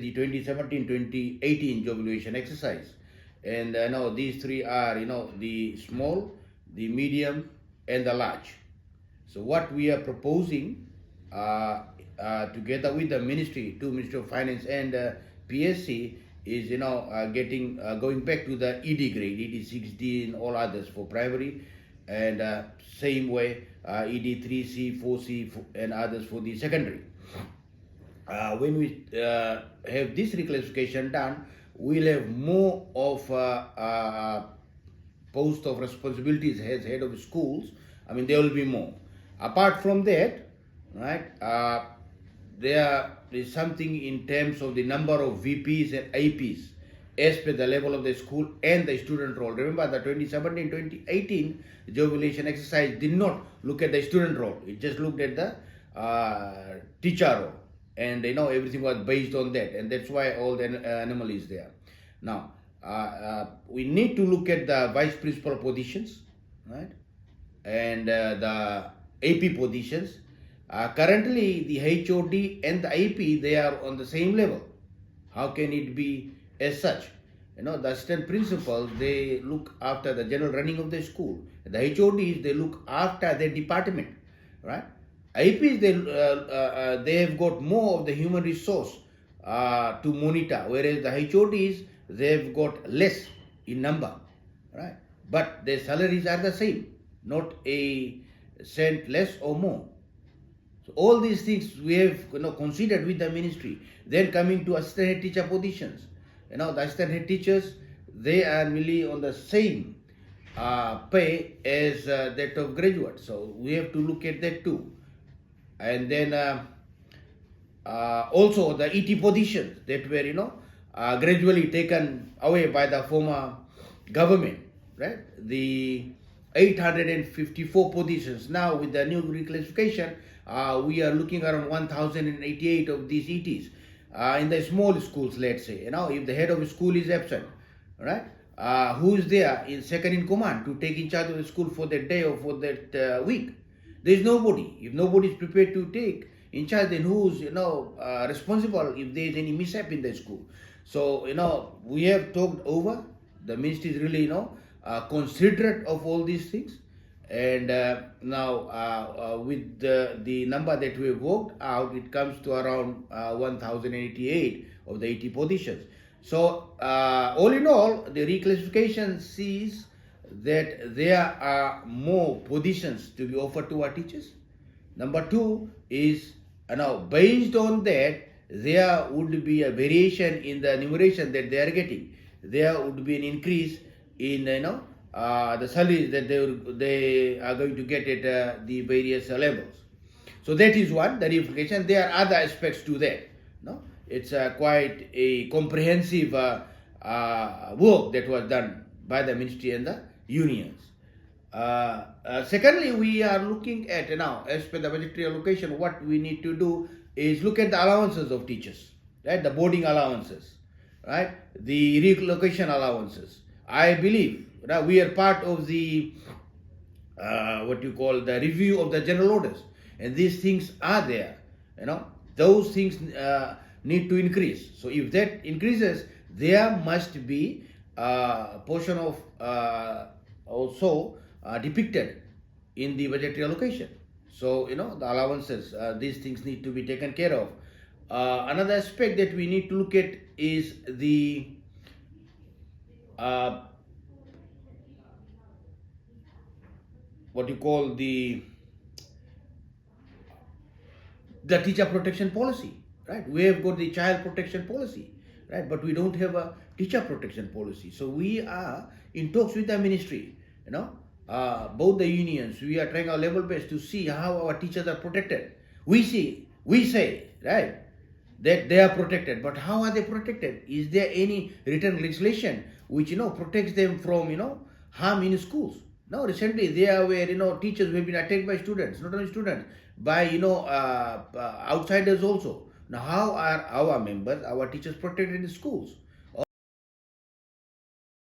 the 2017-2018 job evaluation exercise. And now these three are, the small, the medium, and the large. So what we are proposing, together with the Ministry of Finance and PSC, is going back to the ED grade, ED 6D and all others for primary, and same way ED 3C, 4C, and others for the secondary. When we have this reclassification done, we'll have more of post of responsibilities as head of schools. I mean, there will be more. Apart from that, right, there is something in terms of the number of VPs and APs as per the level of the school and the student role. Remember, the 2017-2018 job evaluation exercise did not look at the student role. It just looked at the teacher role. And everything was based on that, and that's why all the anomalies there. Now, we need to look at the vice principal positions, right, and the AP positions. Currently, the HOD and the AP, they are on the same level. How can it be as such? The assistant principals, they look after the general running of the school. The HODs, they look after their department, right? APs, they have got more of the human resource to monitor, whereas the HODs, they've got less in number, right? But their salaries are the same, not a cent less or more. So all these things we have considered with the ministry. Then coming to assistant head teacher positions, the assistant head teachers, they are really on the same pay as that of graduates. So we have to look at that too. And then also the ET positions that were gradually taken away by the former government, right? The 854 positions. Now with the new reclassification, we are looking around 1,088 of these ETs in the small schools. Let's say if the head of the school is absent, right? Who is there in second in command to take in charge of the school for that day or for that week? There is nobody. If nobody is prepared to take in charge, then who's responsible if there is any mishap in the school? So we have talked over. The ministry is really considerate of all these things, and now with the number that we have worked out, it comes to around 1,088 of the 80 positions. So all in all, the reclassification sees that there are more positions to be offered to our teachers. Number two is now based on that, there would be a variation in the remuneration that they are getting. There would be an increase in the salaries that they are going to get at the various levels. So that is one, the reclassification. There are other aspects to that. It's quite a comprehensive work that was done by the ministry and the unions. Secondly, we are looking at now, as per the budgetary allocation, what we need to do is look at the allowances of teachers, right? The boarding allowances, right? The relocation allowances. I believe that we are part of the the review of the general orders, and these things are there. Those things need to increase. So if that increases, there must be a portion of also depicted in the budgetary allocation. So the allowances, these things need to be taken care of. Another aspect that we need to look at is the the teacher protection policy, right? We have got the child protection policy, right? But we don't have a teacher protection policy. So we are in talks with the ministry, both the unions. We are trying our level best to see how our teachers are protected. We say, right, that they are protected, but how are they protected? Is there any written legislation which protects them from harm in schools? Now recently there were teachers who have been attacked by students, not only students, by outsiders also. Now how are our members, our teachers protected in the schools?